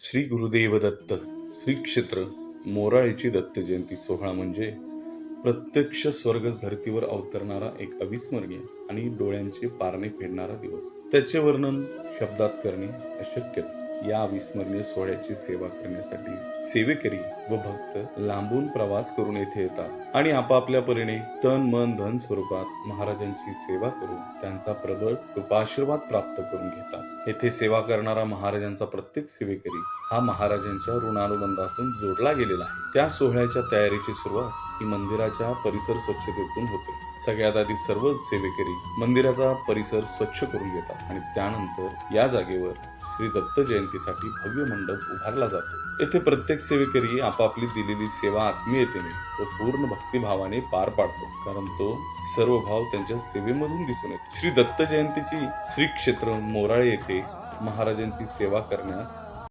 श्री गुरुदेव दत्त श्री क्षेत्र मोराळेची दत्त जयंती सोहळा म्हणजे प्रत्यक्ष स्वर्गच धर्तीवर अवतरणारा एक अविस्मरणीय आणि डोळ्यांचे पारणे फेडणारा दिवस. त्याचे वर्णन शब्दात करणे अशक्यच. या अविस्मरणीय सोहळ्याची सेवा करण्यासाठी सेवेकरी व भक्त लांबून प्रवास करून येथे येतात आणि आपापल्या परीने तन मन धन स्वरूपात महाराजांची सेवा करून त्यांचा प्रबळ कृपाशीर्वाद प्राप्त करून घेतात. येथे सेवा करणारा महाराजांचा प्रत्येक सेवेकरी हा महाराजांच्या ऋणानुबंधातून जोडला गेलेला आहे. त्या सोहळ्याच्या तयारीची सुरुवात ही मंदिराच्या परिसर स्वच्छतेतून होते. सगळ्यात आधी सर्व सेवेकरी मंदिराचा परिसर स्वच्छ करून घेतात आणि त्यानंतर या जागेवर श्री दत्त जयंतीसाठी भव्य मंडप उभारला जातो. येथे प्रत्येक सेवेकरी आपापली दिलेली सेवा आत्मीयतेने व पूर्ण भक्तिभावाने पार पाडतो, कारण तो सर्व भाव त्यांच्या सेवेमधून दिसून येतो. श्री दत्त जयंतीची श्री क्षेत्र मोराळे येथे महाराजांची सेवा करण्यास